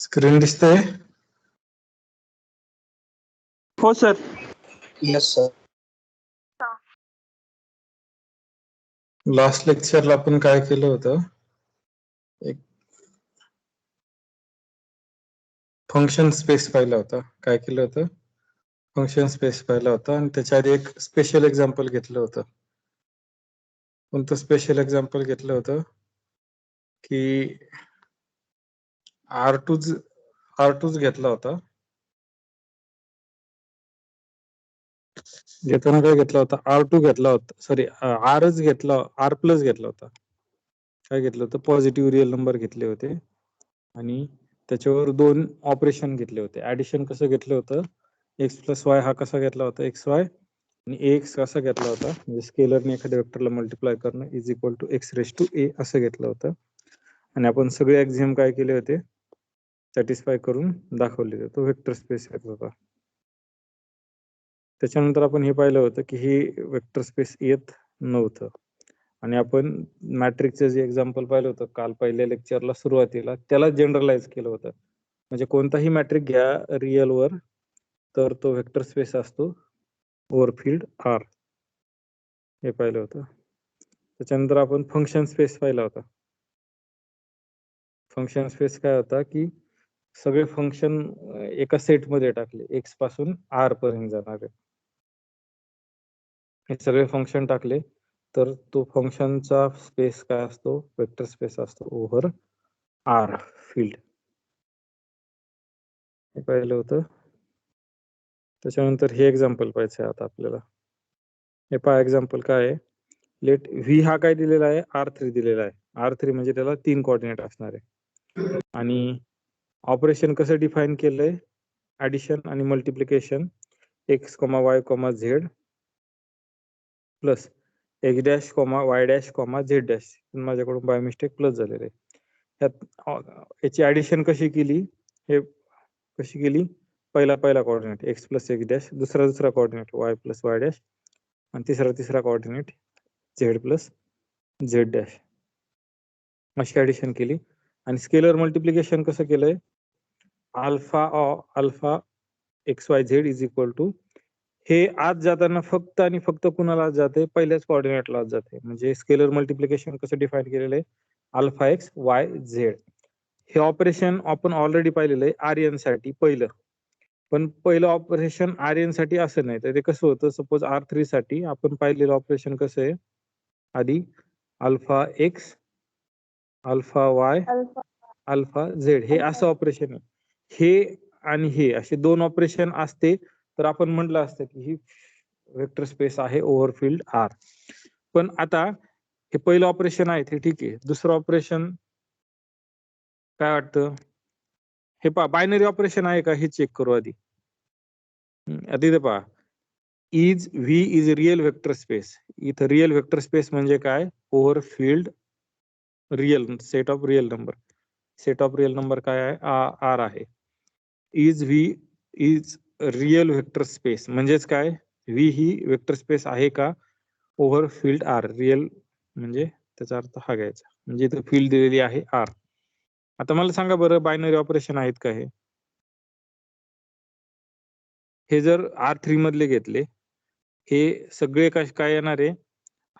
Screen दिसतंय? हो sir. Yes sir. Last लेक्चरला आपण काय केलं होतं, एक फंक्शन स्पेस पाहिला होता. काय केलं होतं, फंक्शन स्पेस पाहिला होता आणि त्याच्या आधी एक स्पेशल एक्झाम्पल घेतलं होतं. कोणतं स्पेशल एक्झाम्पल घेतलं होतं की R2 घेतला होता. घेताना काय घेतला होता, R2 घेतला होता, सॉरी Rच घेतला, R प्लस घेतला होता. काय घेतलं होतं, पॉझिटिव्ह रिअल नंबर घेतले होते आणि त्याच्यावर दोन ऑपरेशन घेतले होते. ऍडिशन कसं घेतलं होतं, एक्स प्लस वाय हा कसा घेतला होता, एक्स वाय, आणि एक्स कसा घेतला होता, म्हणजे स्केलरने एखाद्या वेक्टरला मल्टिप्लाय करणं is equal to X raise to A असं घेतलं होतं. आणि आपण सगळे ऍक्झिम काय केले होते, सॅटिस्फाय करून दाखवले होते. तो वेक्टर स्पेस येत होता. त्याच्यानंतर आपण हे पाहिलं होतं की हे वेक्टर स्पेस येत नव्हतं आणि आपण मॅट्रिक्सचं जे एक्झाम्पल पाहिलं होतं काल पहिल्या लेक्चरला सुरुवातीला, त्याला जनरलाइज केलं होतं. म्हणजे कोणताही मॅट्रिक घ्या रिअल वर, तर तो वेक्टर स्पेस असतो ओव्हरफिल्ड आर, हे पाहिलं होतं. त्याच्यानंतर आपण फंक्शन स्पेस पाहिला होता. फंक्शन स्पेस काय होता की सगळे फंक्शन एका सेटमध्ये टाकले, एक्स पासून आर पर्यंत जाणारे हे सगळे फंक्शन टाकले, तर तो फंक्शनचा स्पेस काय असतो, वेक्टर स्पेस असतो ओव्हर आर फील्ड, हे पाहिलं होतं. त्याच्यानंतर हे एक्झाम्पल पाहिजे आता आपल्याला. हे पहा एक्झाम्पल काय आहे, लेट व्ही हा काय दिलेला आहे, R3 दिलेला आहे. R3 म्हणजे त्याला 3 कोऑर्डिनेट असणार आहे. आणि ऑपरेशन कसं डिफाईन केलंय, ऍडिशन आणि multiplication x comma Y comma Z plus X dash comma y dash comma Z dash, माझ्याकडून बाय मिस्टेक प्लस झालेलं आहे. याची ऍडिशन कशी केली, हे कशी केली, पहिला coordinate X plus X dash, दुसरा coordinate Y plus Y dash, आणि तिसरा coordinate Z plus Z dash, अशी ऍडिशन केली. आणि स्केलर मल्टिप्लिकेशन कसं केलंय, alpha X Y Z is equal to, हे आज जाताना फक्त आणि फक्त कुणाला जाते, पहिल्याच कोऑर्डिनेटला जाते. म्हणजे स्केलर मल्टिप्लिकेशन कसं डिफाईन केलेलं आहे, अल्फा एक्स वाय झेड. हे ऑपरेशन आपण ऑलरेडी पाहिलेलं आहे आर्यन साठी पहिलं, पण पहिलं ऑपरेशन आर्यन साठी असं नाही. तर ते कसं होतं, सपोज R3 साठी आपण पाहिलेलं ऑपरेशन कसं आहे, आधी alpha X alpha Y alpha Z हे असं ऑपरेशन आहे. हे आणि हे असे दोन ऑपरेशन असते तर आपण म्हटलं असतं की ही वेक्टर स्पेस आहे ओव्हरफिल्ड आर. पण आता हे पहिलं ऑपरेशन आहे ते ठीक आहे, दुसरं ऑपरेशन काय वाटतं, हे पहा बायनरी ऑपरेशन आहे का हे चेक करू आधी. आधी ते पहा, is V is real vector space. इथं रिअल वेक्टर स्पेस म्हणजे काय, over field real set of real number. Set of real number काय आहे, आर आहे. Is V is real vector space म्हणजेच काय, व्ही ही वेक्टर स्पेस आहे का ओव्हरफिल्ड आर. रिअल म्हणजे त्याचा अर्थ हा घ्यायचा, म्हणजे इथं फील्ड दिलेली आहे आर. आता मला सांगा बरं, बायनरी ऑपरेशन आहेत का हे जर R3 मधले घेतले, हे सगळे काय येणार आहे,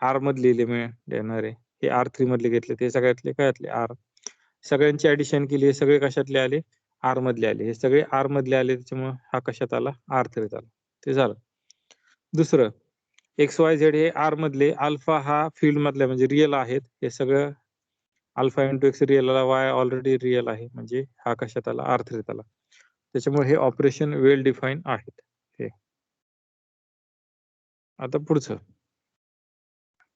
आर मधले एलिमेंट येणार आहे. हे R3 मधले घेतले ते सगळ्यातले काय आर, सगळ्यांची ऍडिशन केली, हे सगळे कशातले आले, आर मधले आले. हे सगळे आर मधले आले, त्याच्यामुळे हा कशात आला, R3 आला. ते झालं. दुसरं एक्स वाय झेड हे आर मधले, अल्फा हा फील्ड मधले म्हणजे रिअल आहेत. हे सगळं अल्फा इंटू एक्स रिअल आला, वाय ऑलरेडी रिअल आहे, म्हणजे हा कशात आला, R3 आला. त्याच्यामुळे हे ऑपरेशन वेल डिफाईन आहेत. हे आता पुढचं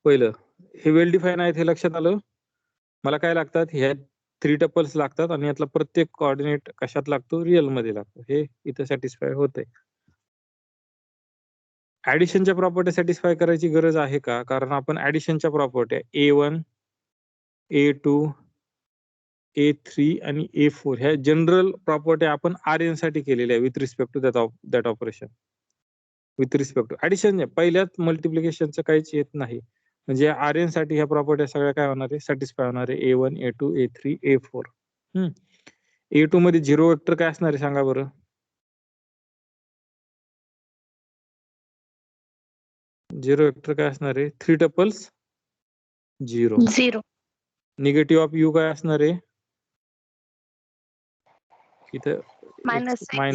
पहिलं, हे वेल डिफाईन आहेत हे लक्षात आलं. मला काय लागतात, ह्या 3 टपल्स लागतात आणि यातला प्रत्येक कोऑर्डिनेट कशात लागतो, रिअल मध्ये लागतो. हे इथं सॅटिस्फाय होतंय. ऍडिशनच्या प्रॉपर्टी सॅटिस्फाय करायची गरज आहे का, कारण आपण ऍडिशनच्या प्रॉपर्टी A1 A2 A3 आणि A4 ह्या जनरल प्रॉपर्टी आपण आर्यन साठी केलेल्या आहे with respect to that operation. With respect to addition पहिल्यात मल्टिप्लिकेशनचं काहीच येत नाही, म्हणजे आर्यन साठी ह्या प्रॉपर्टी सगळ्या काय होणार आहे, सॅटिस्फाय होणार आहे. A1 A2 A3 A4. A2 मध्ये 0 वेक्टर काय असणार आहे सांगा बरं. झिरो वेक्टर काय असणार आहे 3 टपल्स 0. निगेटिव्ह ऑफ u काय असणार आहे इथं -x,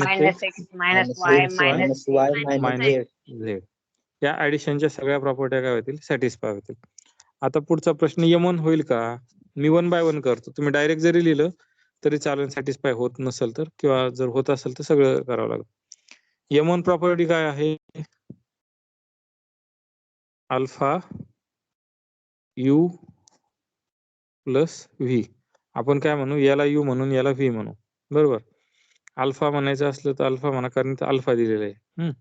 -z. या ऍडिशनच्या सगळ्या प्रॉपर्ट्या काय होतील सॅटिस्फाय होतील. आता पुढचा प्रश्न यमन होईल का. मी 1 बाय 1 करतो. तुम्ही डायरेक्ट जरी लिहिलं तरी चालेल सॅटिस्फाय होत नसेल तर, किंवा जर होत असेल तर सगळं करावं लागेल. यमन प्रॉपर्टी काय आहे अल्फा u प्लस व्ही. आपण काय म्हणू याला u म्हणून याला v म्हणू. बरोबर. अल्फा म्हणायचं असलं तर अल्फा म्हणा कारण इथं अल्फा दिलेलं आहे.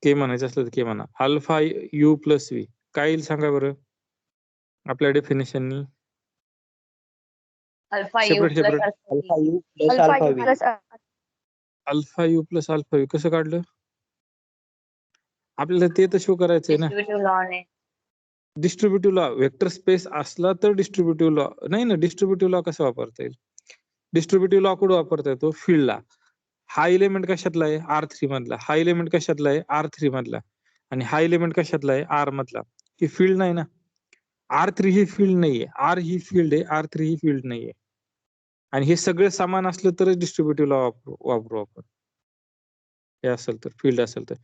के म्हणायचं असलं तर के म्हणा. अल्फा u प्लस व्ही काय येईल सांगा बरं आपल्या डेफिनेशननी. Separate separate alpha U plus alpha U कसं काढलं आपल्याला ते तर शो करायचंय ना. डिस्ट्रीब्युटिव्ह लॉ वेक्टर स्पेस असला तर डिस्ट्रीब्युटिव्ह लॉ नाही ना. डिस्ट्रीब्युटिव्ह लॉ कसा वापरता येईल. डिस्ट्रीब्युटिव्ह लॉ कुठे वापरता येतो फील्डला. हा एलिमेंट कशातला आहे R3 मधला. हा एलिमेंट कशातला आहे R3 मधला. आणि हा एलिमेंट कशातला आहे R मधला. ही फील्ड नाही ना. R3 ही फील्ड नाहीये. R ही फील्ड आहे. R3 ही फील्ड नाहीये. आणि हे सगळे समान असलं तरच डिस्ट्रीब्युटिव्ह लॉ वापरू आपण. हे असेल तर फील्ड असेल तर.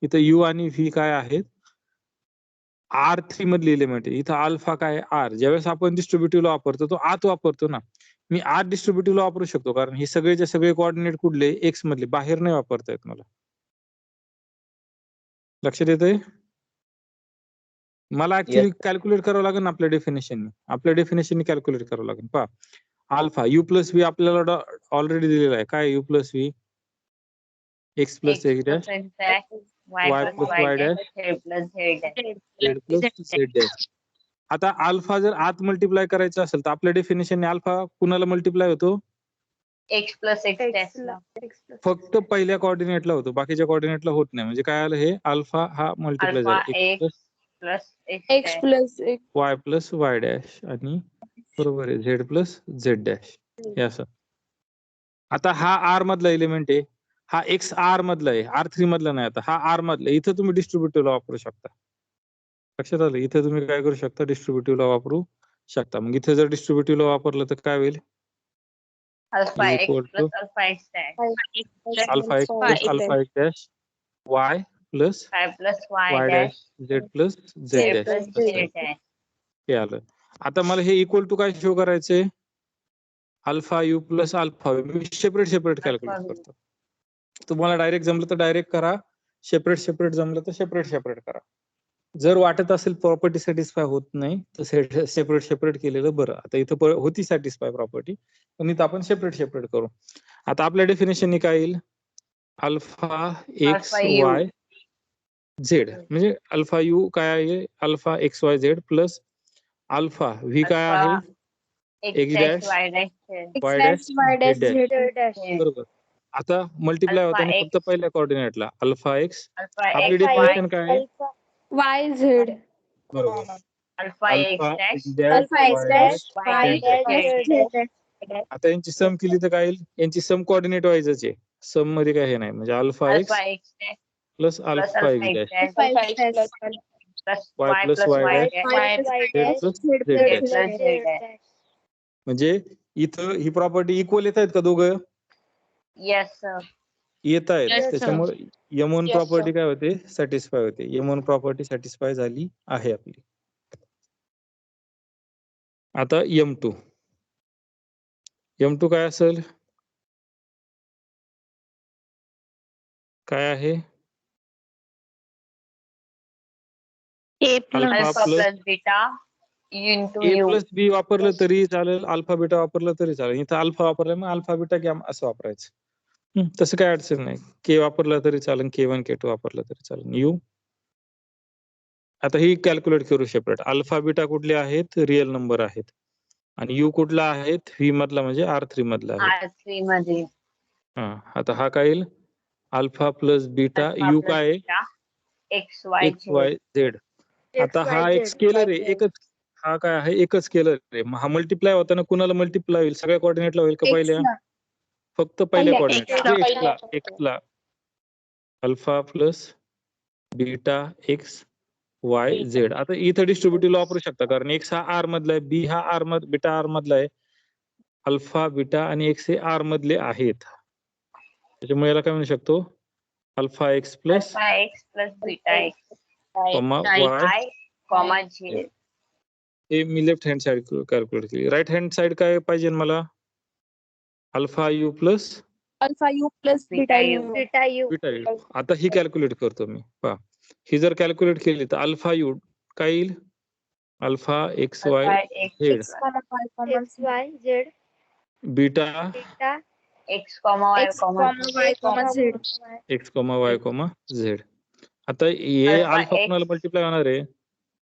इथं u आणि v काय आहेत R3 मधले एलिमेंट आहे. इथं अल्फा काय R. ज्यावेळेस आपण डिस्ट्रीब्युटिव्ह लॉ वापरतो तो आत वापरतो ना. मी आत डिस्ट्रीब्युटिव्ह लॉ वापरू शकतो कारण हे सगळेचे सगळे कोऑर्डिनेट कुठले एक्स मधले बाहेर नाही वापरता येत मला. लक्षात येतंय. मला ऍक्च्युअली कॅल्क्युलेट करावं लागेल ना आपल्या डेफिनेशननी कॅल्क्युलेट करावं लागेल. पहा अल्फा यू प्लस व्ही आपल्याला ऑलरेडी दिलेला आहे. काय you plus V x plus X dash Y plus Y dash Z plus Z dash. आता अल्फा जर आत मल्टिप्लाय करायचं असेल तर आपल्या डेफिनेशनने अल्फा कुणाला मल्टिप्लाय होतो x प्लस एक्स डॅश फक्त पहिल्या कोऑर्डिनेटला होतो बाकीच्या कोऑर्डिनेटला होत नाही. म्हणजे काय आलं हे अल्फा हा मल्टिप्लाय झाला x plus Y plus Y dash आणि बरोबर आहे झेड प्लस झेड डॅश हे असं. आता हा आर मधला एलिमेंट आहे. हा एक्स आर मधला आहे. R3 मधला नाही. आता हा आर मधला इथं तुम्ही डिस्ट्रीब्युटिव्ह लॉ वापरू शकता. लक्षात आलं. इथे तुम्ही काय करू शकता डिस्ट्रीब्युटिव्ह लॉ वापरू शकता. मग इथे जर डिस्ट्रीब्युटिव्ह लॉ वापरलं तर काय होईल alpha x plus alpha x dash alpha x plus alpha x dash Y plus Y dash Z plus Z dash हे आलं. आता मला हे इक्वल टू काय शो करायचंय अल्फा यू प्लस अल्फा मी सेपरेट कॅल्क्युलेट करतो. तुम्हाला डायरेक्ट जमलं तर डायरेक्ट करा. सेपरेट जमलं तर सेपरेट करा. जर वाटत असेल प्रॉपर्टी सॅटिस्फाय होत नाही तर सेपरेट केलेलं बरं. आता इथं होती सॅटिस्फाय प्रॉपर्टी पण इथं आपण सेपरेट करू. आता आपल्या डेफिनेशननी काय येईल अल्फा एक्स वाय झेड म्हणजे अल्फा यू काय आहे alpha X Y Z plus alpha V काय आहे x dash Y dash Z dash. बरोबर. आता मल्टिप्लाय होताना फक्त पहिल्या कोऑर्डिनेटला अल्फा एक्स आपली डेफिनेशन काय आहे वाय झेड बरोबर alpha x dash Y dash. आता यांची सम केली तर काय येईल यांची सम कोऑर्डिनेट व्हायचंच आहे. सम मध्ये काय हे नाही म्हणजे alpha x plus alpha x dash Y plus Y dash Z dash. म्हणजे इथं ही प्रॉपर्टी इक्वल येत आहेत का दोघं येत आहेत. त्याच्यामुळे यमन प्रॉपर्टी काय होते सॅटिस्फाय होते. यमन प्रॉपर्टी सॅटिस्फाय झाली आहे आपली. आता M2 काय असेल काय आहे alpha plus beta A plus B वापरलं तरी चालेल अल्फा बीटा वापरलं तरी चालेल. इथं अल्फा वापरलं मग अल्फा बीटा गॅम असं वापरायचं. तसं काय अडचण नाही. के वापरलं तरी चालेल K1 K2 वापरलं तरी चालेल. यू आता ही कॅल्क्युलेट करू सेपरेट. अल्फा बीटा कुठले आहेत रिअल नंबर आहेत आणि यू कुठला आहेत व्ही मधला म्हणजे R3 मधला आहे. R3 मध्ये आता हा काय येईल अल्फा प्लस बीटा यू काय एक्स वाय झेड. आता हा एक स्केलर आहे एकच. हा काय आहे एकच स्केलर आहे. हा मल्टिप्लाय होताना कुणाला मल्टिप्लाय होईल सगळ्या कोऑर्डिनेटला होईल का पहिल्या फक्त पहिल्या पहिल्या एक्स ला alpha plus beta X Y Z. आता इथं डिस्ट्रीब्युटिव्ह वापरू शकता कारण एक्स हा आर मधला आहे, बी हा आर बीटा आर मधला आहे, अल्फा बीटा आणि एक्स हे आर मधले आहेत. त्याच्यामुळे याला काय म्हणू शकतो, alpha x plus alpha x plus beta x comma Y comma Z. हे मी लेफ्ट हँड साइड कॅल्क्युलेट केली. राईट हँड साइड काय पाहिजे मला, alpha U plus alpha U plus beta you. Beta you. Beta you. आता ही calculate करतो मी. पहा ही जर calculate केली तर अल्फा यू काय येईल, alpha X Y Z x Y Z beta beta x comma Y comma Z. X comma Y comma Z. आता हे अल्फा अल्फा कोणाला मल्टिप्लाय होणार आहे,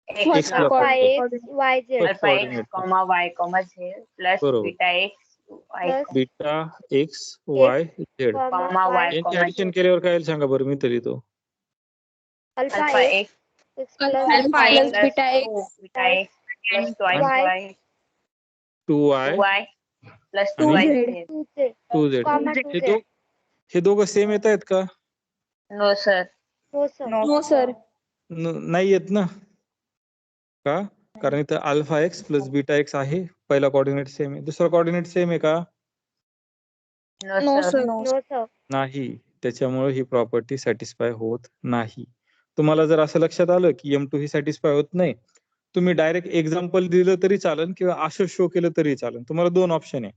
एक्स ला alpha X Y Z First alpha X coordinate. Comma Y comma Z plus बरोबर. Beta X Y beta X Y Z. Comma Y यांची comma addition केल्यावर काय येईल सांगा बरं, मी तरी तो alpha X alpha plus beta beta X plus Y 2y plus आणि 2y 2z. हे दोघं सेम येत आहेत का, नो सर नो सर. नाही येत ना, का कारण इथं alpha x plus beta x आहे, पहिला कोऑर्डिनेट सेम आहे, दुसरा कोऑर्डिनेट सेम आहे का, नो सर. नाही. त्याच्यामुळे ही प्रॉपर्टी सॅटिस्फाय होत नाही. तुम्हाला जर असं लक्षात आलं की M2 ही सॅटिस्फाय होत नाही, तुम्ही डायरेक्ट एक्झाम्पल दिलं तरी चालेल किंवा असं शो केलं तरी चालेल. तुम्हाला दोन ऑप्शन आहे.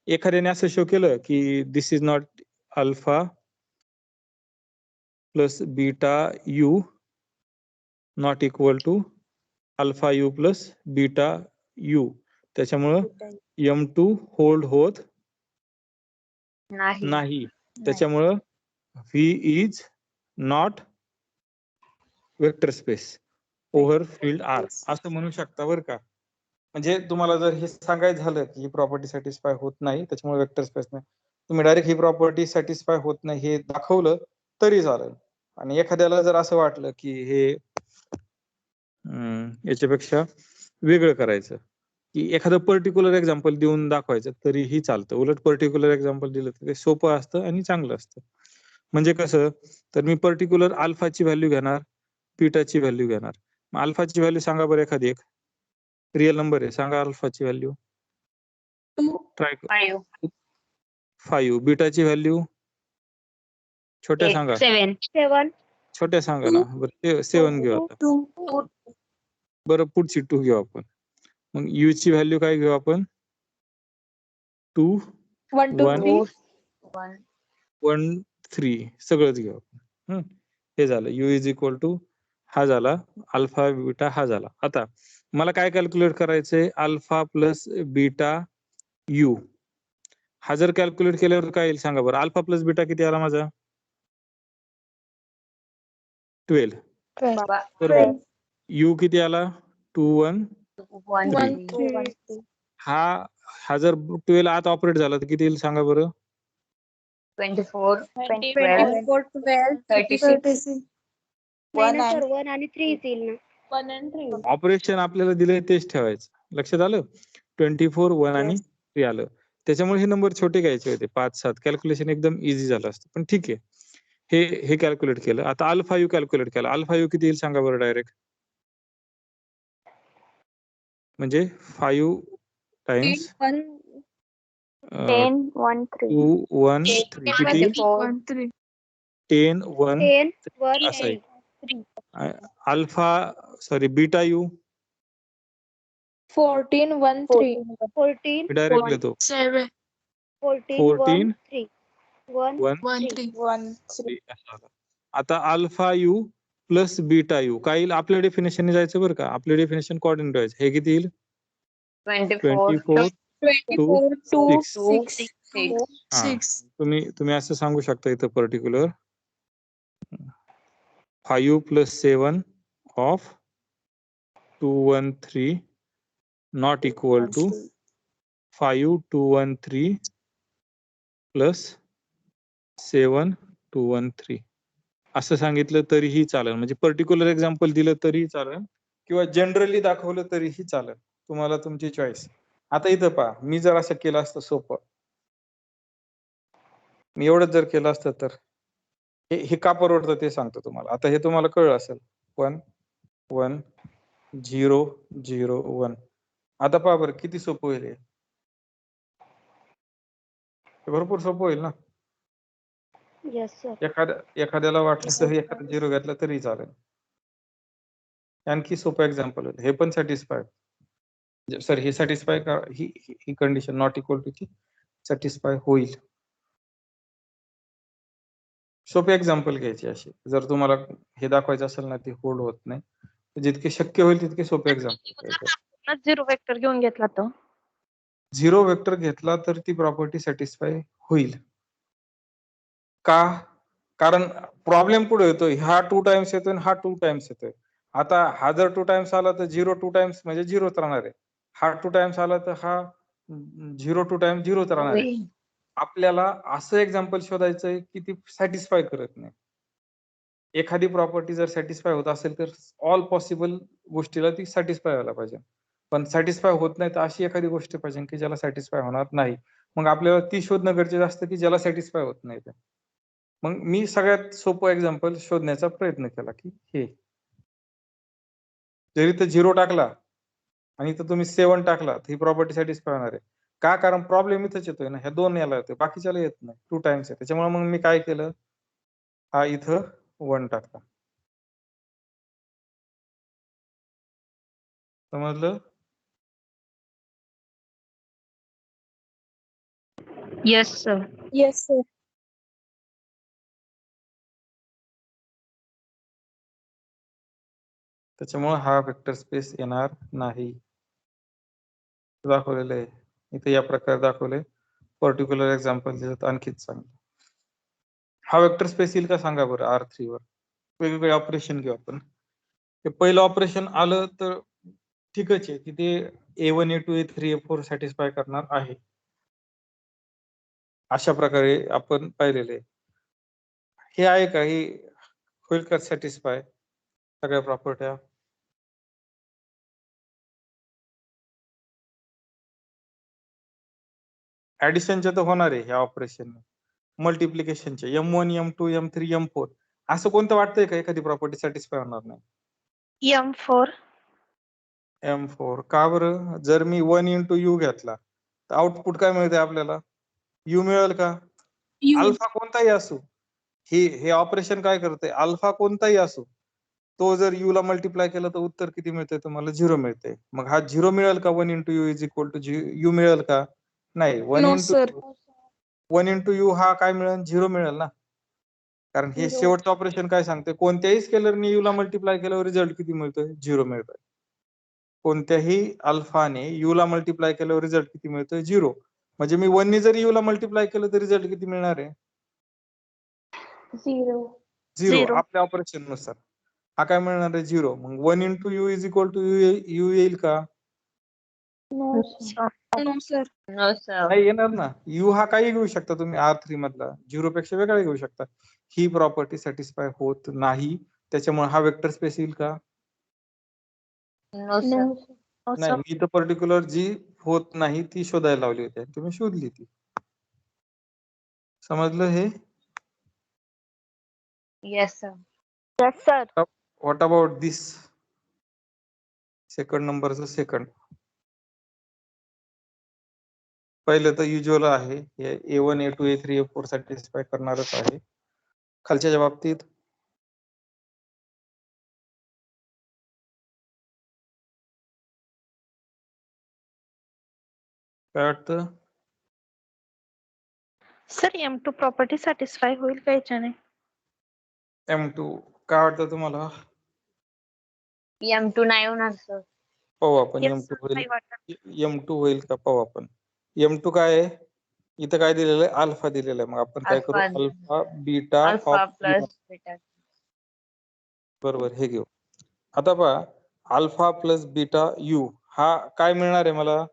एखाद्याने असं शो केलं की this is not alpha plus beta U not equal to alpha U plus beta U, त्याच्यामुळं M2 होल्ड होत नाही. त्याच्यामुळं V is not vector space over field R असं म्हणू शकता बरं का. म्हणजे तुम्हाला जर हे सांगायचं झालं की ही प्रॉपर्टी सॅटिस्फाय होत नाही त्याच्यामुळे वेक्टर स्पेस नाही, तुम्ही डायरेक्ट ही प्रॉपर्टी सॅटिस्फाय होत नाही हे दाखवलं तरी चालेल. आणि एखाद्याला जर असं वाटलं की हे याच्यापेक्षा वेगळं करायचं की एखादं पर्टिक्युलर एक्झाम्पल देऊन दाखवायचं तरीही चालतं. उलट पर्टिक्युलर एक्झाम्पल दिलं तर ते सोपं असतं आणि चांगलं असतं. म्हणजे कसं, तर मी पर्टिक्युलर अल्फाची व्हॅल्यू घेणार, बीटाची व्हॅल्यू घेणार. मग अल्फाची व्हॅल्यू सांगा बरं, एखादी एक रिअल नंबर आहे सांगा अल्फाची व्हॅल्यू, ट्राय 5. बीटाची व्हॅल्यू छोट्या सांगा, 7 छोट्या सांगा ना बरं, 7 घेऊ आता. बरं पुढची 2 घेऊ आपण. मग यू ची व्हॅल्यू काय घेऊ आपण, 2 1 2 1 1 3 सगळंच घेऊ आपण. हे झालं यू इज इक्वल टू, हा झाला अल्फा बीटा, हा झाला. आता मला काय कॅल्क्युलेट करायचंय, अल्फा प्लस बीटा यू. हा जर कॅल्क्युलेट केल्यावर काय येईल सांगा बरं, अल्फा प्लस बीटा किती आला माझा, 12 बरोबर. यू किती आला, 2 1 3. हा जर 12 आत ऑपरेट झाला तर किती येईल सांगा बरं, 24 24 12 36 1 आणि 3 येईल ना. 1 and 3. ऑपरेशन आपल्याला दिलंय तेच ठेवायचं. लक्षात आलं, 24 1 आणि 3 आलं. त्याच्यामुळे हे नंबर छोटे घ्यायचे होते, 5 7. कॅल्क्युलेशन एकदम इझी झालं असतं. पण ठीक आहे, हे कॅल्क्युलेट केलं. आता अल्फा यू कॅल्क्युलेट केला. अल्फा यू किती येईल सांगा बरं डायरेक्ट, म्हणजे 5 टाइम्स 1 10 1 3 2 1 3 किती येईल, 3 10 1 10 असं आहे. Alpha sorry beta you 14 1 3 14 direct लिहितो 7 14 1 1 3 1 3. आता alpha U plus beta you काय येईल, आपल्या डेफिनेशनने जायचं बरं का, आपल्या डेफिनेशन कोऑर्डिनेट व्हायचं. हे किती येईल, 24 24 2 6. 6 तुम्ही असं सांगू शकता इथं particular 5 plus 7 of 2 1 3 not equal to 5 2 1 3 plus 7 2 1 3 असं सांगितलं तरीही चालेल. म्हणजे पर्टिक्युलर एक्झाम्पल दिलं तरीही चालेल किंवा जनरली दाखवलं तरीही चालेल, तुम्हाला तुमची चॉईस. आता इथं पहा, मी जर असं केलं असतं सोपं, मी एवढंच जर केलं असतं तर हे का परवडतं ते सांगतो तुम्हाला. आता हे तुम्हाला कळलं असेल. 1 1 0 0 1. आता पहा बरं किती सोपं होईल हे. भरपूर सोपं होईल ना. Yes sir. एखाद्याला वाटलं तर एखादा 0 घातला तरी चालेल. आणखी सोपं एक्झाम्पल होईल. हे पण सॅटिस्फाय सर हे सॅटिस्फाय का ही कंडिशन नॉट इक्वल टू ची सॅटिस्फाय होईल. सोपे एक्झाम्पल घ्यायचे असे. जर तुम्हाला हे दाखवायचं असेल ना ते होल्ड होत नाही, जितके शक्य होईल तितके सोपे एक्झाम्पल घ्यायचे. 0 वेक्टर घेऊन घेतला तो. 0 वेक्टर घेतला तर ती प्रॉपर्टी सॅटिस्फाय होईल. का? कारण प्रॉब्लेम पुढे येतोय. हा 2 टाइम्स येतोय आणि हा 2 टाइम्स येतोय. आता हा जर 2 टाइम्स आला तर 0 2 टाइम्स म्हणजे 0च राहणार आहे. हा 2 टाइम्स आला तर हा 0 2 टाइम्स 0च राहणार आहे. आपल्याला असं एक्झाम्पल शोधायचंय की ती सॅटिस्फाय करत नाही. एखादी प्रॉपर्टी जर सॅटिस्फाय होत असेल तर ऑल पॉसिबल गोष्टीला ती सॅटिस्फाय व्हायला पाहिजे. पण सॅटिस्फाय होत नाही तर अशी एखादी गोष्ट पाहिजे की ज्याला सॅटिस्फाय होणार नाही. मग आपल्याला ती शोधणं गरजेचं असतं की ज्याला सॅटिस्फाय होत नाही ते. मग मी सगळ्यात सोपं एक्झाम्पल शोधण्याचा प्रयत्न केला की हे. जरी तर 0 टाकला आणि इथं तुम्ही 7 टाकला तर ही प्रॉपर्टी सॅटिस्फाय होणार आहे. का? कारण प्रॉब्लेम इथंच येतोय ना. ह्या 2 याला येतोय. बाकीच्याला येत नाही. 2 टाइम्स आहे. त्याच्यामुळे मग मी काय केलं? हा इथं 1 टाकला. समजलं? Yes sir. Yes sir. त्याच्यामुळे हा वेक्टर स्पेस येणार नाही. दाखवलेलं आहे. इथे या प्रकारे दाखवले. पर्टिक्युलर एक्झाम्पल देतात आणखीच चांगलं. हा वेक्टर स्पेस येईल का सांगा बरं R3 वर. वेगवेगळे ऑपरेशन घेऊ आपण. हे पहिलं ऑपरेशन आलं तर ठीकच आहे की ते A1 A2 A3 A4 satisfy करणार आहे. अशा प्रकारे आपण पाहिलेले आहे. हे आहे का? हे होईल का सॅटिस्फाय सगळ्या प्रॉपर्ट्या? ऍडिशनचे तर होणार आहे ह्या operation. मल्टिप्लिकेशनचे M1 M2 M3 M4 असं कोणतं वाटतंय का एखादी प्रॉपर्टी सॅटिस्फाय होणार नाही? M4. M4 का बरं? जर मी 1 into U घेतला तर आउटपुट काय मिळतंय आपल्याला? U मिळेल का? अल्फा कोणताही असो. हे ऑपरेशन काय करते? अल्फा कोणताही असो. तो जर U ला मल्टिप्लाय केलं तर उत्तर किती मिळतंय तुम्हाला? 0 मिळतंय. मग हा 0 मिळेल का? 1 into U is equal to U मिळेल का? नाही. 1 no into sir. 1 into U हा काय मिळेल? 0 मिळेल ना. कारण हे शेवटचं ऑपरेशन काय सांगते? कोणत्याही स्केलरने U ला मल्टिप्लाय केल्यावर रिझल्ट किती मिळतोय? 0 मिळतोय. कोणत्याही अल्फाने U ला मल्टिप्लाय केल्यावर रिझल्ट किती मिळतोय? 0. म्हणजे मी 1 ने जरी U ला मल्टिप्लाय केलं तर रिझल्ट किती मिळणार आहे? 0 आपल्या ऑपरेशन नुसार. हा काय मिळणार आहे? 0. मग 1 into U is equal to U येईल का? No sir. No sir. नाही येणार ना. U हा काही घेऊ शकता तुम्ही R3 मधला. 0 पेक्षा वेगळा घेऊ शकता. ही प्रॉपर्टी सॅटिस्फाय होत नाही. त्याच्यामुळे हा वेक्टर स्पेस येईल का? No sir. नाही. मी तर पर्टिक्युलर जी होत नाही ती शोधायला लावली होती. तुम्ही शोधली ती. समजलं हे? Yes sir. Yes sir. What about this? Second नंबरचं सेकंड. पहिलं तर युज्युअल आहे. हे A1 A2 A3 A4 satisfy करणारच आहे. खालच्या बाबतीत काय वाटतं? सर M2 प्रॉपर्टी सॅटिस्फाय होईल का याच्याने? M2 काय वाटतं तुम्हाला? M2 नाही होणार सर. पाहू आपण M2 होईल. M2 होईल का पाहू आपण. M2 काय आहे? इथं काय दिलेलं आहे? अल्फा दिलेला आहे. मग आपण काय करू? Alpha beta alpha of plus beta. बरोबर हे घेऊ. आता पहा अल्फा प्लस बीटा U हा काय मिळणार आहे मला?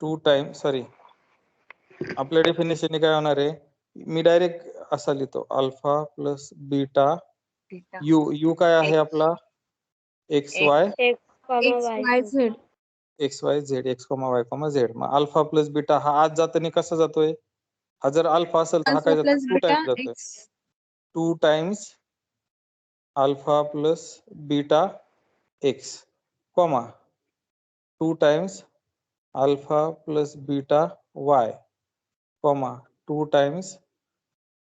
2 टाइम्स सॉरी आपल्या डेफिनेशनने काय होणार आहे? मी डायरेक्ट असा लिहितो अल्फा प्लस बीटा U काय आहे आपला? XY XYZ. X Y Z x comma Y comma Z. मग अल्फा प्लस बीटा हा आज जाताना कसा जातोय? हा जर अल्फा असेल तर हा काय जातोय? 2 टाइम्स जातोय. 2 times alpha plus beta x comma 2 times alpha plus beta Y comma 2 times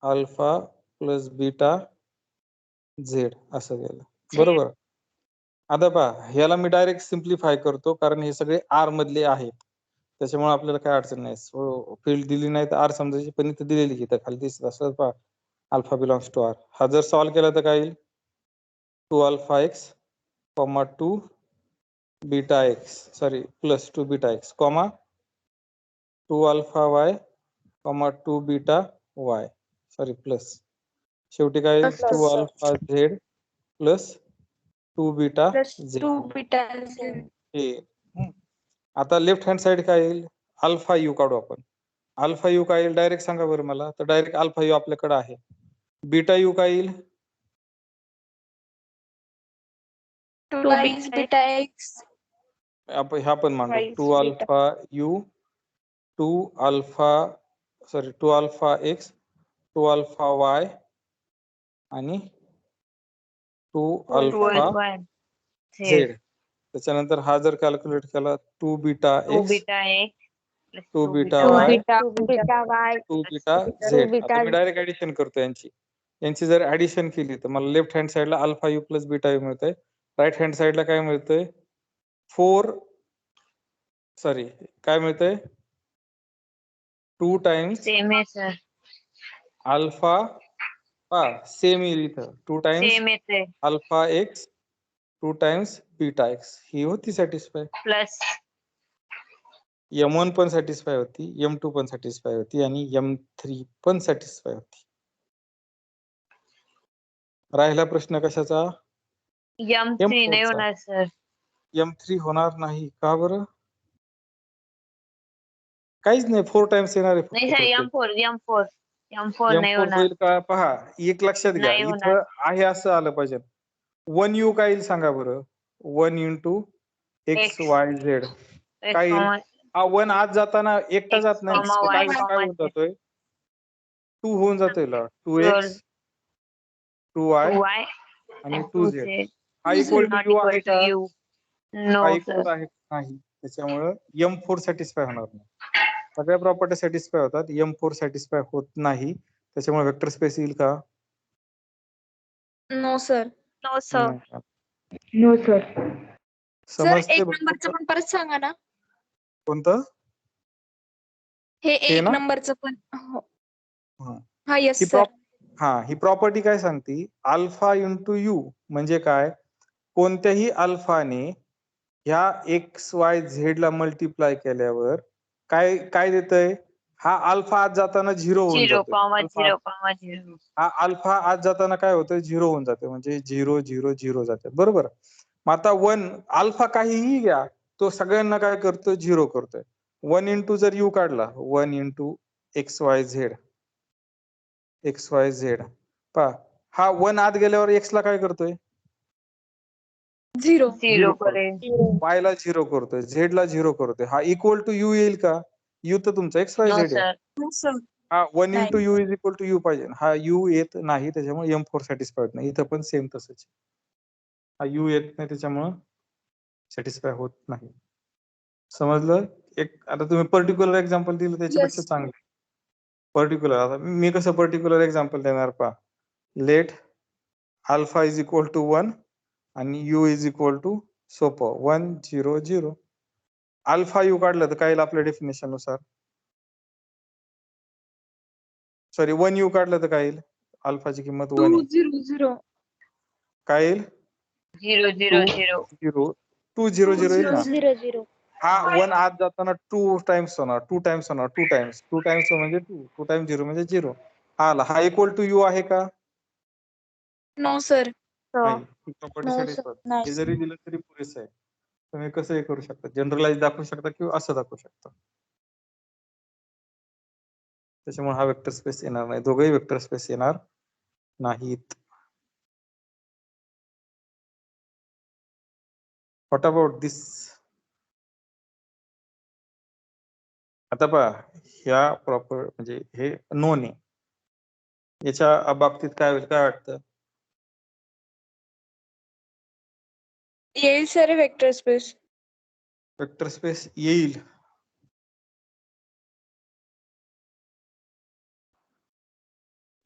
alpha plus beta Z असं गेलं. बरोबर. आता पहा ह्याला मी डायरेक्ट सिम्प्लिफाय करतो कारण हे सगळे आर मधले आहेत, त्याच्यामुळे आपल्याला काय अडचण नाही. फील्ड दिली नाही तर आर समजायची, पण इथं दिलेली इथं खाली दिसत असं पहा अल्फा बिलॉंग्स टू आर. हा जर सॉल्व्ह केला तर काय येईल? 2 alpha x comma 2 beta x sorry plus 2 beta x comma 2 alpha Y comma 2 beta Y sorry plus शेवटी काय येईल? 2 alpha Z plus 2 beta Z. 2 beta Z. आता लेफ्ट हँड साइड काय येईल? अल्फा यू काढू आपण. अल्फा यू काय येईल डायरेक्ट सांगा बरं मला. तर डायरेक्ट अल्फा यू आपल्याकडे आहे. बीटा यू काय येईल? 2 बीटा एक्स. आपण ह्या पण मांडू. 2 alpha u 2 alpha sorry 2 alpha X 2 alpha Y आणि 2 अल्फा झेड. त्याच्यानंतर हा जर कॅल्क्युलेट केला 2 beta x 2 beta Y 2 beta Z. आता मी डायरेक्ट ऍडिशन करतो यांची जर ऍडिशन केली तर मला लेफ्ट हँड साइडला alpha U plus beta U मिळतंय. राईट हँड साइडला काय मिळतंय? 4 सॉरी काय मिळतंय? 2 टाइम्स सेम आहे सर. अल्फा सेम येईल इथं 2 टाइम्स सेम येते alpha X 2 times beta X. ही होती सॅटिस्फाय. प्लस M1 पण सॅटिस्फाय होती, M2 पण सॅटिस्फाय होती आणि M3 पण सॅटिस्फाय होती. राहिला प्रश्न कशाचा? M3 नाही होणार सर. M3 होणार नाही का बरं? काहीच नाही 4 टाइम्स येणार आहे नाही फक्त सर. प्रत्येक. M4 नाही M4 होणार. होईल का? पहा एक लक्षात घ्या, नाही होणार. इथं आहे असं आलं पाहिजे. 1 यू काय येईल सांगा बरं? 1 इंटू एक्स वाय झेड काय येईल? हा 1 आत जाताना एकटा जात नाही, काय होऊन जातोय? 2 होऊन जातोय 2x 2y आणि 2z. हा इक्वल टू यू आहे का? हा इक्वल आहे नाही, त्याच्यामुळं M4 सॅटिस्फाय होणार नाही. सगळ्या प्रॉपर्टी सॅटिस्फाय होतात, M4 सॅटिस्फाय होत नाही. त्याच्यामुळे वेक्टर स्पेस येईल का? No sir. No sir. Sir एक समजते नंबरचं पण परत सांगा ना. कोणतं? हे हे एक ना? नंबरचं पण. हो. हा. हा यस सर. ही प्रॉपर्टी काय सांगते? अल्फा इंटू यू म्हणजे काय? कोणत्याही अल्फाने ह्या एक्स वाय झेड ला मल्टिप्लाय केल्यावर काय काय देतंय? हा अल्फा आत जाताना 0 होऊन जातो. हा अल्फा आत जाताना काय होतं? 0 होऊन जाते, म्हणजे 0 0 0 जाते. बरोबर. मग आता 1 अल्फा काहीही घ्या, तो सगळ्यांना काय करतो? 0 करतोय. 1 इंटू जर यू काढला 1 इंटू एक्स वाय झेड पहा हा 1 आत गेल्यावर एक्स ला काय करतोय? 0 वाय ला 0 करतोय, झेड ला 0 करतोय. हा इक्वल टू यू येईल का? यू तर तुमचा एक्स वाय झेड आहे. हा 1 into U is equal to U पाहिजे. हा यू येत नाही, त्याच्यामुळे M4 सॅटिस्फाय होत नाही. इथं पण सेम तसंच. हा यू येत नाही, त्याच्यामुळं सॅटिस्फाय होत नाही. समजलं? आता तुम्ही पर्टिक्युलर एक्झाम्पल दिलं त्याच्यापेक्षा चांगलं. पर्टिक्युलर आता मी कसं पर्टिक्युलर एक्झाम्पल देणार पहा. Let alpha is equal to 1 आणि यू इज इक्वल टू सोपं 1 0 0. अल्फा यू काढलं तर काय येईल आपल्या डेफिनेशन नुसार? सॉरी 1 यू काढलं तर काय येईल? अल्फाची किंमत 1 आहे. 2 0 0 काय येईल? 0 0 0 2 0 0 येईल ना. 0 0. हा 1 आत जाताना 2 टाइम्स होणार 2 टाइम्स होणार 2 टाइम्स 2 टाइम्स म्हणजे 2 टाइम्स 0 म्हणजे 0. हा इक्वल टू यू आहे का? No sir. नाही. ही प्रॉपर्टी सॅटिस्फाय. हे जरी दिलं तरी पुरेसं आहे. तुम्ही कसंही करू शकता, जनरलाइज दाखवू शकता किंवा असं दाखवू शकता. त्याच्यामुळे हा वेक्टर स्पेस येणार नाही, दोघंही वेक्टर स्पेस येणार नाहीत. व्हॉट अबाउट दिस? आता पहा ह्या प्रॉपर म्हणजे हे नोन आहे, याच्या बाबतीत काय होईल काय वाटतं? येईल sir vector space. Vector space येईल.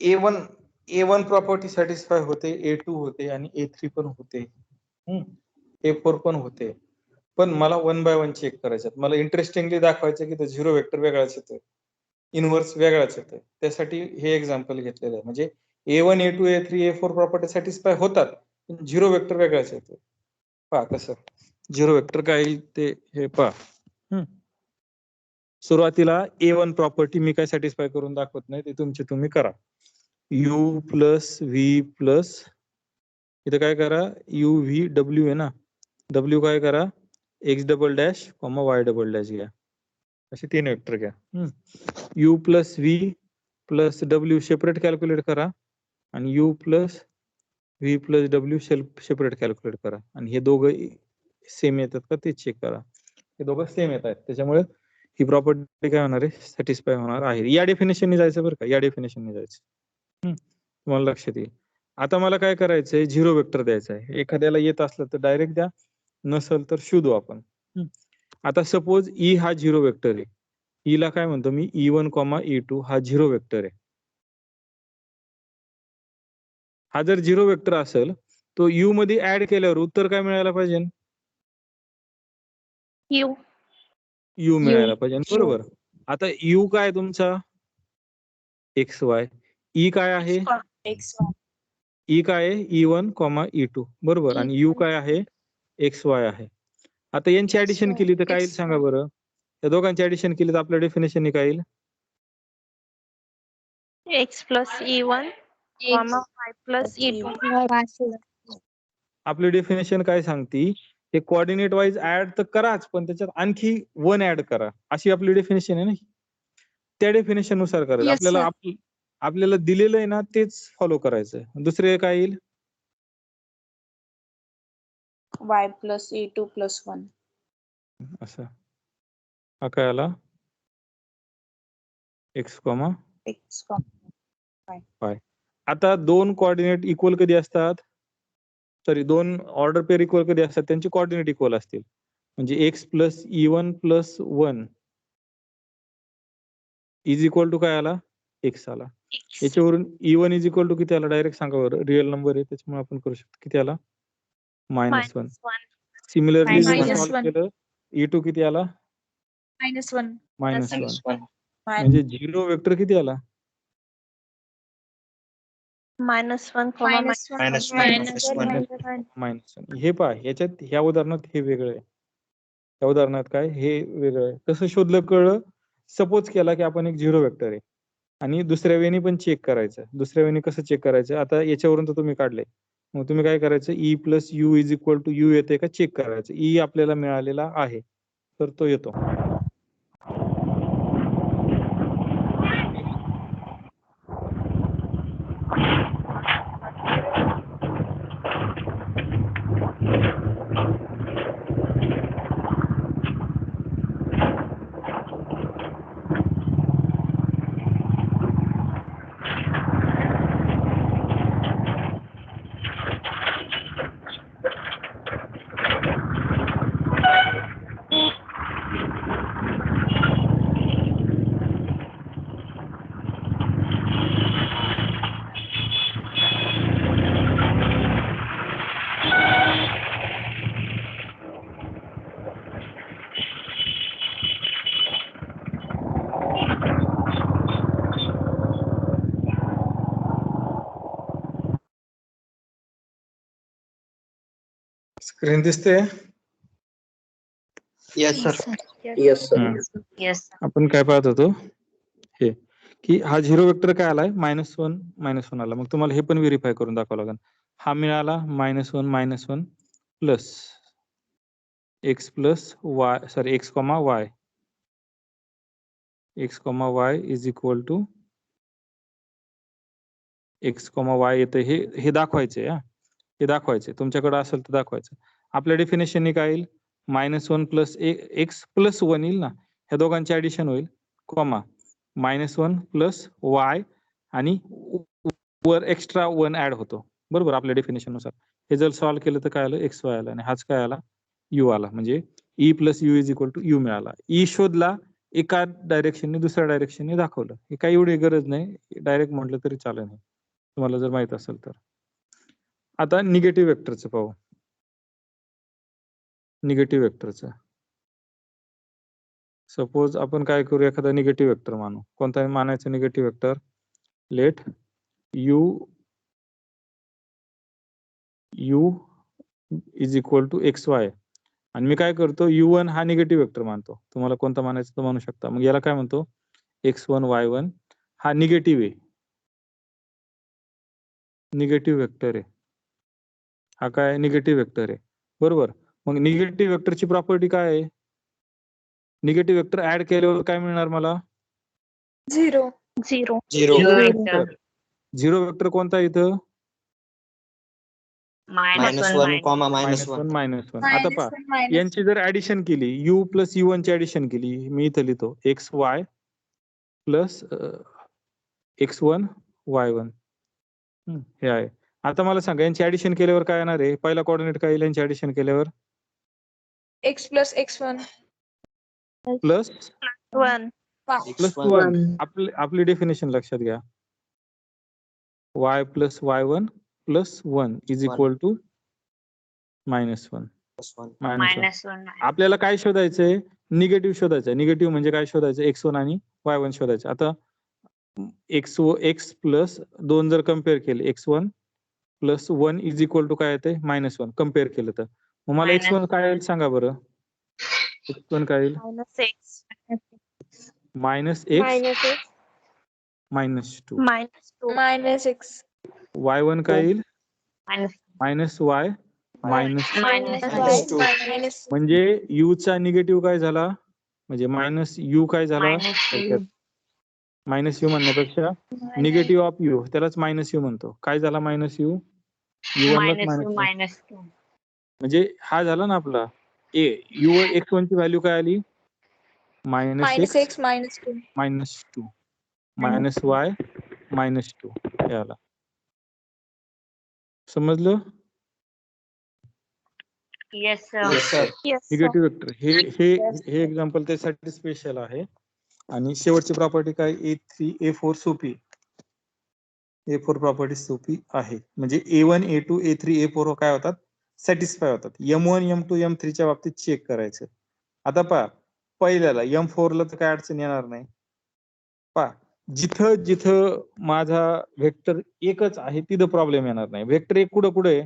A1 प्रॉपर्टी सॅटिस्फाय होते, A2 होते आणि A3 पण होते, A4 पण होते. पण मला 1 बाय 1 चेक करायचं. मला इंटरेस्टिंगली दाखवायचं की तो झिरो वेक्टर वेगळाच येतोय, इनव्हर्स वेगळाच येतोय. त्यासाठी हे एक्झाम्पल घेतलेलं आहे. म्हणजे A1, A2, A3, A4 property satisfy होतात, पण झिरो वेक्टर वेगळाच येतोय. पहा कसं झिरो वेक्टर काय येईल ते हे पहा. सुरुवातीला A1 प्रॉपर्टी मी काय सॅटिस्फाय करून दाखवत नाही, ते तुमचे तुम्ही करा. U प्लस व्ही प्लस इथं काय करा, U V W आहे ना, W काय करा X double dash comma Y double dash घ्या, असे 3 वेक्टर घ्या. U plus V plus W separate calculate करा आणि U plus V plus W separate calculate करा आणि हे दोघं सेम येतात का ते चेक करा. हे दोघं सेम येत आहेत, त्याच्यामुळे ही प्रॉपर्टी काय होणार आहे, सॅटिस्फाय होणार आहे. या डेफिनेशनने जायचं बरं का, या डेफिनेशनने जायचं, तुम्हाला लक्षात येईल. आता मला काय करायचंय, झिरो वेक्टर द्यायचा आहे. एखाद्याला येत असलं तर डायरेक्ट द्या, नसल तर शोधू आपण. आता सपोज ई हा झिरो वेक्टर आहे, ईला काय म्हणतो मी E1, E2 हा झिरो वेक्टर आहे. हा जर झिरो वेक्टर असेल तो यू मध्ये ऍड केल्यावर उत्तर काय मिळायला पाहिजे, यू मिळायला पाहिजे, बरोबर. आता यू काय तुमचा XY, ई काय आहे ई काय आहे E1, E2 बरोबर, आणि यू काय आहे XY आहे. आता यांची ऍडिशन केली तर काय येईल सांगा बरं, या दोघांची ऍडिशन केली तर आपल्या डेफिनेशन काय येईल, X plus E1 comma Y plus E2. आपली डेफिनेशन काय सांगती, हे कोऑर्डिनेट वाईज ऍड तर कराच, पण त्याच्यात आणखी 1 ऍड करा, अशी आपली डेफिनेशन आहे ना. त्या डेफिनेशन नुसार करायचं. Yes, आपल्याला sir. आपल्याला दिलेलं आहे ना तेच फॉलो करायचं. दुसरे काय येईल, Y plus E2 plus 1. असं हा काय आला X, X, Y. आता दोन कोऑर्डिनेट इक्वल कधी असतात, सॉरी दोन ऑर्डर पेअर इक्वल कधी असतात, त्यांचे कोऑर्डिनेट इक्वल असतील. म्हणजे X plus E1 plus 1 is equal to काय आला, X आला. याच्यावरून E1 इज इक्वल टू किती आला, डायरेक्ट सांगा बरं, रिअल नंबर आहे त्याच्यामुळे आपण करू शकतो. किती आला, -1. सिमिलरली सॉल्व्ह केलं, E2 किती आला, -1. -1. म्हणजे झिरो वेक्टर किती आला, -1 comma -1. हे पहा याच्यात ह्या उदाहरणात हे वेगळं आहे, त्या उदाहरणात काय हे वेगळं आहे. कसं शोधलं कळलं, सपोज केला की आपण एक झिरो वेक्टर आहे आणि दुसऱ्या वेळी पण चेक करायचं. दुसऱ्या वेळी कसं चेक करायचं, आता याच्यावरून तर तुम्ही काढले, मग तुम्ही काय करायचं, E plus U is equal to U येते का चेक करायचं. ई आपल्याला मिळालेला आहे तर तो येतो. स्क्रीन दिसते, Yes, sir. Yes, sir. Yes. आपण काय पाहत होतो, हे की हा झिरो वेक्टर काय आलाय, -1 आला. मग तुम्हाला हे पण व्हेरीफाय करून दाखवावं लागेल. हा मिळाला -1 plus X plus Y, sorry X, Y. X, Y is equal to X, Y येतं, हे दाखवायचंय. हे दाखवायचंय, तुमच्याकडे असेल तर दाखवायचं. आपल्या डेफिनेशनने काय येईल, -1 प्लस X प्लस 1 येईल ना, ह्या दोघांची ऍडिशन होईल, कॉमा -1 प्लस y आणि वर एक्स्ट्रा 1 ऍड होतो, बरोबर आपल्या डेफिनेशन नुसार. हे जर सॉल्व्ह केलं तर काय आलं, xy आला आणि हाच काय आला, u आला. म्हणजे e plus u is equal to u मिळाला. e शोधला, एका डायरेक्शनने दुसऱ्या डायरेक्शनने दाखवलं. हे काही एवढी गरज नाही, डायरेक्ट म्हटलं तरी चालेल तुम्हाला जर माहित असेल तर. आता निगेटिव्ह वेक्टरचं पाहू. निगेटिव्ह वेक्टरचं सपोज आपण काय करू, एखादा निगेटिव्ह वेक्टर मानू. कोणता मानायचं negative vector? Let u is equal to xy आणि मी काय करतो, u1 हा निगेटिव्ह वेक्टर मानतो. तुम्हाला कोणता मानायचं तर म्हणू शकता. मग याला काय म्हणतो, x1 y1 हा निगेटिव्ह आहे, निगेटिव्ह वेक्टर आहे. हा काय निगेटिव्ह वेक्टर आहे, बरोबर. मग निगेटिव्ह वेक्टरची प्रॉपर्टी काय आहे? निगेटिव्ह वेक्टर ऍड केल्यावर काय मिळणार मला? 0. 0. झिरो वेक्टर कोणता आहे इथं? -1 -1 आता पहा, यांची जर ऍडिशन केली, u प्लस u1 ची ऍडिशन केली, मी इथं लिहितो xy प्लस x1 y1 हे आहे. आता मला सांगा, यांची ऍडिशन केल्यावर काय येणार आहे? पहिला कोऑर्डिनेट काय येईल यांची ऍडिशन केल्यावर? x plus x1 plus 1. Plus 1. आपली डेफिनेशन लक्षात घ्या, y plus y1 plus 1 is equal to -1. आपल्याला काय शोधायचंय? निगेटिव्ह शोधायचं. निगेटिव्ह म्हणजे काय शोधायचं? x1 आणि y1 शोधायचं. आता x प्लस 2 जर कम्पेअर केले, x1 plus 1 is equal to काय येते? -1 कम्पेअर केलं तर. मग मला x1 काय येईल सांगा बरं? x1 काय येईल? -x. -x -2. -x. y1 काय येईल? -y -2. म्हणजे u चा निगेटिव्ह काय झाला, म्हणजे -u काय झाला? -u म्हणण्यापेक्षा निगेटिव्ह ऑफ u त्यालाच -u म्हणतो. काय झाला -u? u1 म्हणजे हा झाला ना आपला a. x1 ची व्हॅल्यू काय आली? -x -x -2. -2 -y -2 हे आला. समजलं? Yes sir. निगेटिव्ह वेक्टर हे एक्झाम्पल त्यासाठी स्पेशल आहे. आणि शेवटची प्रॉपर्टी काय? A3 A4 सोपी. A4 प्रॉपर्टी सोपी आहे. म्हणजे A1 A2 A3 A4 काय होतात? सॅटिस्फाय होतात. M1 M2 M3 च्या बाबतीत चेक करायचं. आता पहा, पहिल्याला M4 ला तर काय अडचण येणार नाही. पहा, जिथं जिथं माझा वेक्टर एकच आहे तिथं प्रॉब्लेम येणार नाही. वेक्टर एक कुठं आहे?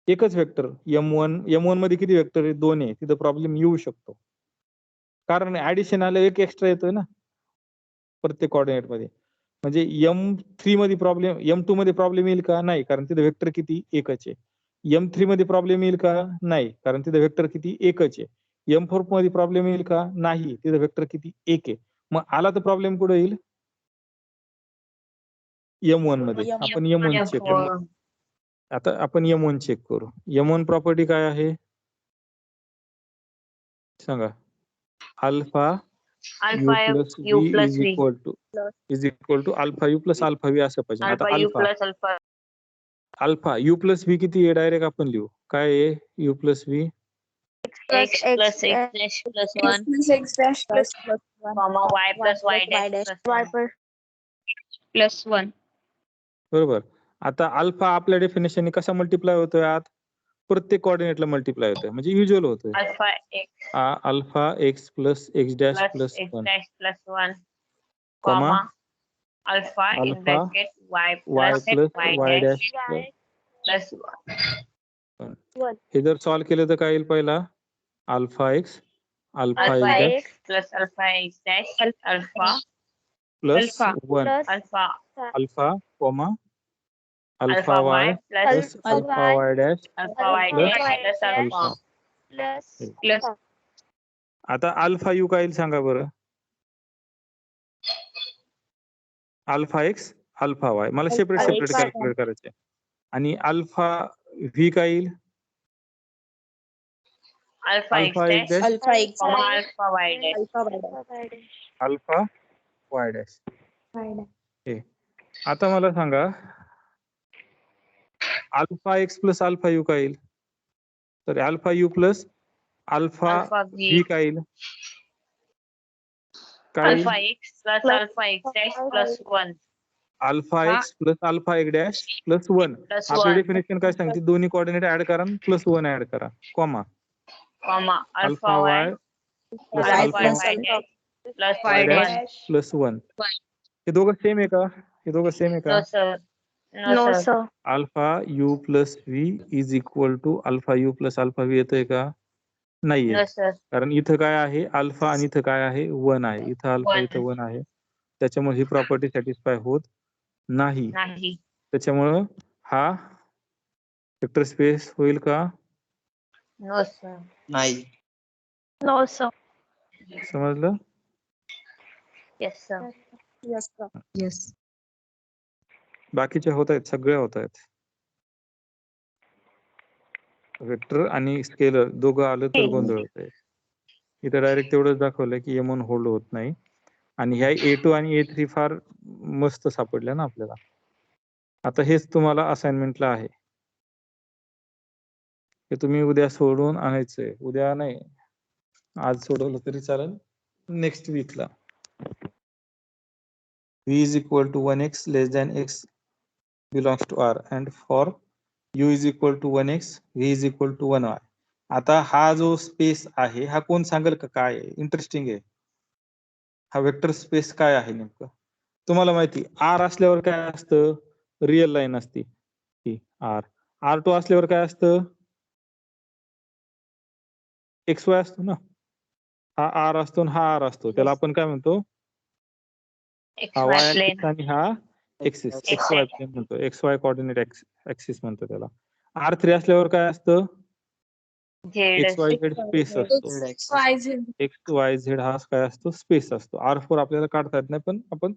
एकच वेक्टर M1 मध्ये किती वेक्टर आहे? 2 आहे. तिथं प्रॉब्लेम येऊ शकतो, कारण ऍडिशन आलं एक एक्स्ट्रा येतोय ना प्रत्येक कोऑर्डिनेट मध्ये. म्हणजे M3 मध्ये प्रॉब्लेम, M2 मध्ये प्रॉब्लेम येईल का? नाही, कारण तिथे वेक्टर किती? एकच आहे. M3 मध्ये प्रॉब्लेम येईल का? नाही, कारण तिथे वेक्टर किती? एकच आहे. M4 मध्ये प्रॉब्लेम येईल का? नाही, तिथे वेक्टर किती? एक आहे. मग आला तर प्रॉब्लेम कुठे येईल? M1 मध्ये. आपण M1 चेक करू. आता आपण M1 चेक करू. M1 प्रॉपर्टी काय आहे सांगा? Alpha u plus v is equal to alpha u plus alpha v असं पाहिजे. आता अल्फा u प्लस v किती आहे? डायरेक्ट आपण लिहू. काय आहे u plus v? x plus x dash plus 1 x dash plus comma y plus y dash plus 1. बरोबर. आता अल्फा आपल्या डेफिनेशनने कसा मल्टिप्लाय होतोय? आत प्रत्येक कोऑर्डिनेटला मल्टिप्लाय होतोय, म्हणजे युज्युअल होतोय. Alpha x plus x dash plus 1 comma alpha in bracket y y plus plus y y dash dash plus 1. हे जर सॉल्व्ह केलं तर काय येईल? पहिला alpha x alpha x plus alpha x dash alpha plus 1 alpha comma alpha y plus alpha y dash plus alpha plus आता alpha u काय येईल सांगा बरं? Alpha X alpha Y. मला सेपरेट कॅल्क्युलेट करायचे. आणि अल्फा व्ही काय येईल? Alpha X alpha x dash dash alpha x comma alpha Y dash alpha Y dash. हे आता मला सांगा alpha x plus alpha you काय येईल? Sorry alpha U plus alpha alpha V V काय येईल? काय येईल? Alpha x plus alpha x dash plus 1 alpha हा. एक्स प्लस अल्फा एक डॅश प्लस 1. प्लस आपली 1 डेफिनेशन काय सांगते? दोन्ही कोऑर्डिनेट ऍड करा प्लस 1 ऍड करा comma comma alpha alpha Y Y plus alpha alpha Y dash plus y Y dash dash plus 1. हे दोघं सेम आहे का? हे दोघं सेम आहे का? No sir no No, sir sir. Alpha U plus V is equal to alpha U plus alpha V येतोय का? नाही नो येत. सर कारण इथं काय आहे? अल्फा आणि इथं काय आहे? 1 आहे. इथं अल्फा 1 इथं 1 आहे. त्याच्यामुळे ही प्रॉपर्टी सॅटिस्फाय होत नाही. नाही त्याच्यामुळं हा वेक्टर स्पेस होईल का? नो सर नाही. No, sir. समजलं? येस सर येस बाकीचे होत आहेत, सगळे होत आहेत. वेक्टर आणि स्केलर दोघं आलं तर गोंधळ होतंय. इथं डायरेक्ट तेवढंच दाखवलं की M1 होल्ड होत नाही. आणि ह्या A2 आणि A3 फार मस्त सापडल्या ना आपल्याला. आता हेच तुम्हाला असाइनमेंटला आहे. हे तुम्ही उद्या सोडवून आणायचंय. उद्या नाही, आज सोडवलं तरी चालेल, next वीकला. V is equal to 1x less than x belongs to R and for U is equal to 1x V is equal to 1y. आता हा जो स्पेस आहे हा कोण सांगेल का काय आहे? इंटरेस्टिंग आहे. हा वेक्टर स्पेस काय आहे नेमकं? तुम्हाला माहिती R असल्यावर काय असतं? रिअल लाईन असते ही R. R2 असल्यावर काय असतं? XY असतो ना. हा R असतो आणि हा R असतो. त्याला आपण काय म्हणतो? एक्स हा वाय Y प्लेन ऍक्सिस आणि हा एक्सिस XY प्लेन म्हणतो. XY कोऑर्डिनेट ऍक्सिस म्हणतो त्याला. R3 असल्यावर काय असतं? झेड XYZ स्पेस असतो. XYZ हा काय असतो? स्पेस असतो. R4 आपल्याला काढता येत नाही, पण आपण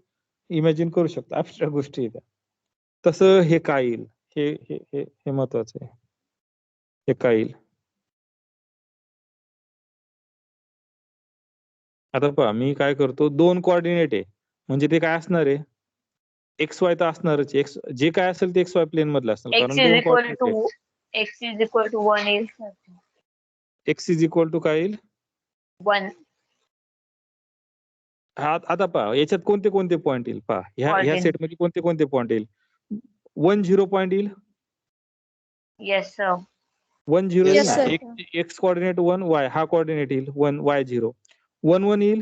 इमॅजिन करू शकतो. ऍबस्ट्रॅक्ट गोष्टी आहेत. तसं हे काय येईल? हे हे हे हे महत्वाचं आहे. हे काय येईल? आता पहा मी काय करतो, 2 कोऑर्डिनेट आहे म्हणजे ते काय असणार आहे? XY तर असणारच. एक्स जे काय असेल ते XY प्लेन मधलं असणार, एक्स कारण इज 2 इक्वल कोऑर्डिनेट टू आहे. एक्स इज इक्वल टू 1 येईल X इज इक्वल टू काय येईल? 1 हा आता पहा याच्यात कोणते कोणते पॉईंट येईल पहा. ह्या Point. सेट मध्ये कोणते कोणते पॉईंट येईल? 1 0 पॉईंट येईल. येस सर 1 0 Yes, येईल ना. sir. एक्स कोऑर्डिनेट 1, y हा कोऑर्डिनेट येईल 1 y 0. 1 1 येईल,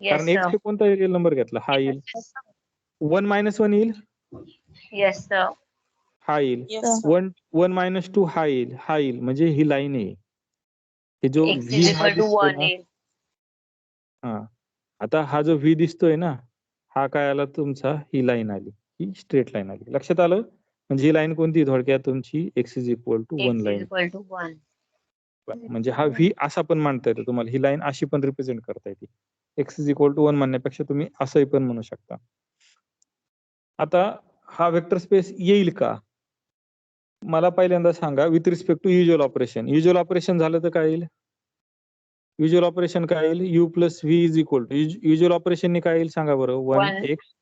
येस कारण x सर चे कोणता रिअल नंबर घेतला? हा येईल. 1 - 1 येईल, येस सर हा येईल. Yes. 1 1 - 2 हा येईल, हा येईल. म्हणजे ही लाईन आहे. हे जो एक्स V इज हा इक्वल टू दिसतोय 1 ना, येईल हा आता हा जो V दिसतोय ना, हा काय आला तुमचा? ही लाईन आली, ही स्ट्रेट लाईन आली. लक्षात आलं? म्हणजे ही लाईन कोणती? थोडक्यात तुमची x is equal to 1 X is line. Equal to 1 म्हणजे हा V असा पण मांडता येतो तुम्हाला. ही लाईन अशी पण रिप्रेझेंट करता येते. x इज इक्वल टू 1 म्हणण्यापेक्षा तुम्ही असंही पण म्हणू शकता. आता हा वेक्टर स्पेस येईल का? मला पहिल्यांदा सांगा with respect to usual operation. Usual operation झालं तर काय येईल? युज्युअल ऑपरेशन काय येईल? u plus v is equal to usual ऑपरेशनने काय येईल सांगा बरं? 1x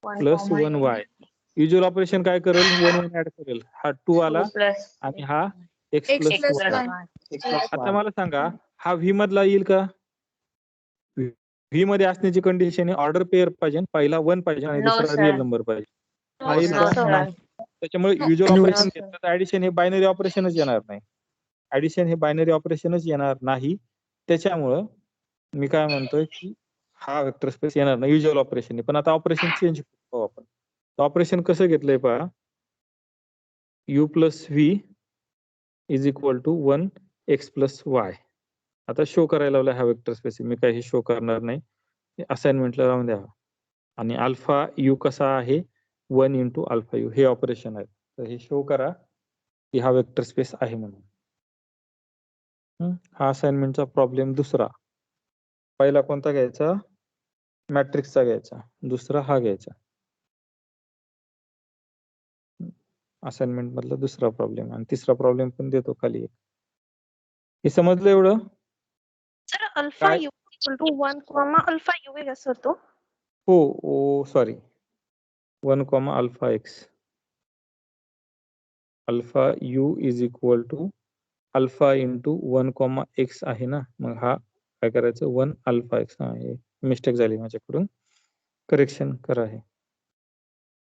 1 plus 1y. Usual operation काय करेल? 1 1 ऍड करेल. हा 2 आला 2 प्लस आणि हा x X plus plus 1. one. आता मला सांगा हा v मधला येईल का? v मध्ये असण्याची कंडिशन आहे ऑर्डर पेअर पाहिजे, पहिला 1 पाहिजे आणि नो दुसरा सर रिअल नंबर पाहिजे. हा येईल नो का? सर त्याच्यामुळे युज्युअल No, ऑपरेशन sir. घेतलं तर ऍडिशन हे बायनरी ऑपरेशनच येणार नाही. ऍडिशन हे बायनरी ऑपरेशनच येणार नाही. त्याच्यामुळं मी काय म्हणतोय की हा वेक्टर स्पेस येणार नाही युज्युअल ऑपरेशन. पण आता ऑपरेशन चेंज करू आपण. ऑपरेशन कसं घेतलंय पहा, u plus V is equal to 1 x plus Y. आता शो करायला लावला हा वेक्टर स्पेस. मी काही शो करणार नाही, असाइनमेंटला राहून द्या. आणि अल्फा यू कसा आहे? 1 इंटू अल्फा यू हे ऑपरेशन आहे. तर हे शो करा की हा वेक्टर स्पेस आहे म्हणून. हा असाइनमेंटचा प्रॉब्लेम दुसरा. पहिला कोणता घ्यायचा? मॅट्रिक्सचा घ्यायचा. दुसरा हा घ्यायचा. असाइनमेंट मधला दुसरा प्रॉब्लेम. आणि तिसरा प्रॉब्लेम पण देतो खाली एक. हे समजलं एवढं? सर अल्फा काय? U equal to 1 comma alpha U आहे असं होतो. हो sorry 1 comma alpha X. Alpha U is equal to alpha into 1 comma X आहे ना, मग हा काय करायचं 1 अल्फा एक्स. हा हे मिस्टेक झाली माझ्याकडून, करेक्शन करा. हे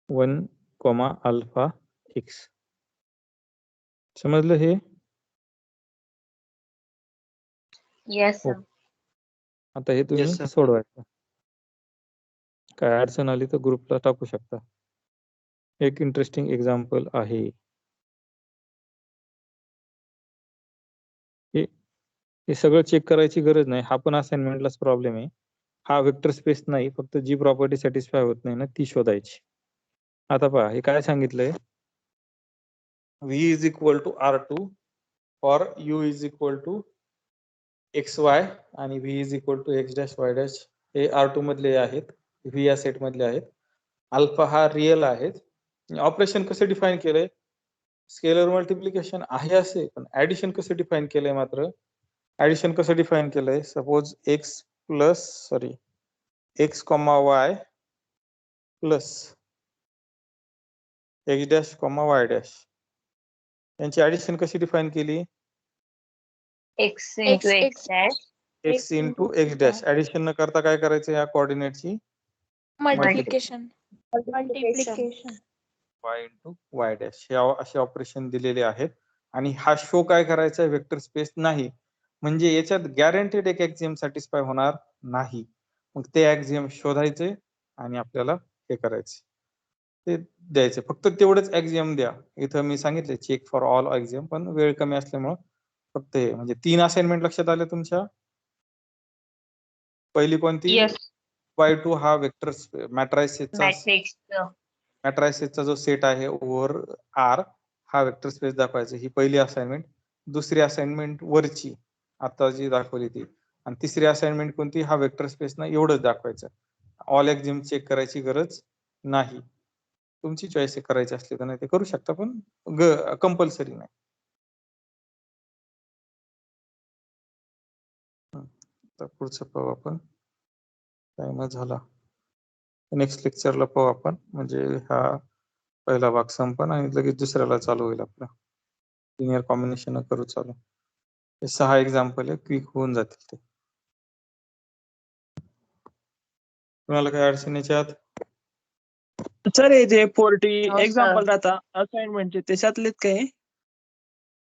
1 कॉमा अल्फा एक्स. समजलं हे? येस हो. सर. आता हे तुम्ही Yes, sir. सोडवायचं. काय अडचण आली तर ग्रुपला टाकू शकता. एक इंटरेस्टिंग एक्झाम्पल आहे. हे सगळं चेक करायची गरज नाही. हा पण असाइनमेंटलाच प्रॉब्लेम आहे. हा वेक्टर स्पेस नाही, फक्त जी प्रॉपर्टी सॅटिस्फाय होत नाही ना ती शोधायची. आता पहा हे काय सांगितलंय, v is equal to R2 for u is equal to XY आणि v is equal to X dash Y dash हे R2 मधले आहेत, v या सेट मधले आहेत. अल्फा हा रिअल आहे. ऑपरेशन कसं डिफाईन केलंय, स्केलर मल्टिप्लिकेशन आहे असे, पण ऍडिशन कसं डिफाईन केलंय, मात्र ऍडिशन कसं डिफाईन केलंय, suppose x comma y plus X dash comma y dash यांची ऍडिशन कशी डिफाईन केली, x into x dash x into x dash. Addition न करता काय करायचं, या कोऑर्डिनेटची Multiplication. Y into Y dash हे असे ऑपरेशन दिलेले आहेत. आणि हा शो काय करायचा, वेक्टर स्पेस नाही, म्हणजे याच्यात गॅरंटेड एक ऍक्सियम सॅटिस्फाय होणार नाही. मग ते ऍक्सियम शोधायचे आणि आपल्याला हे करायचे, ते द्यायचे. फक्त तेवढंच ऍक्सियम द्या. इथं मी सांगितले चेक फॉर ऑल ऍक्सियम, पण वेळ कमी असल्यामुळे फक्त हे, म्हणजे 3 असाइनमेंट लक्षात आले तुमच्या. पहिली कोणती, येस y2 हा वेक्टर मॅट्रायसेसचा जो सेट आहे ओव्हर आर हा वेक्टर स्पेस दाखवायचा. ही पहिली असाइनमेंट. दुसरी असाइनमेंट वरची आता जी दाखवली ती, आणि तिसरी असाइनमेंट कोणती, हा वेक्टर स्पेस ना एवढंच दाखवायचं. ऑल ऍक्सियम चेक करायची गरज नाही. तुमची चॉईस करायची असली तर नाही ते करू शकता, पण कंपल्सरी नाही. तर पुढचं पाहू आपण. टाइम झाला. नेक्स्ट लेक्चरला पाहू आपण, म्हणजे हा पहिला भाग संपन आणि लगेच दुसऱ्याला चालू होईल आपला. लिनियर कॉम्बिनेशन करू चालू. हे 6 एक्झाम्पल आहे, क्विक होऊन जातील ते. कुणाला काय अडचण याच्यात? सर हे जे 40 No, sir. एक्झाम्पल राहता असाइनमेंटचे त्याच्यातलेच काय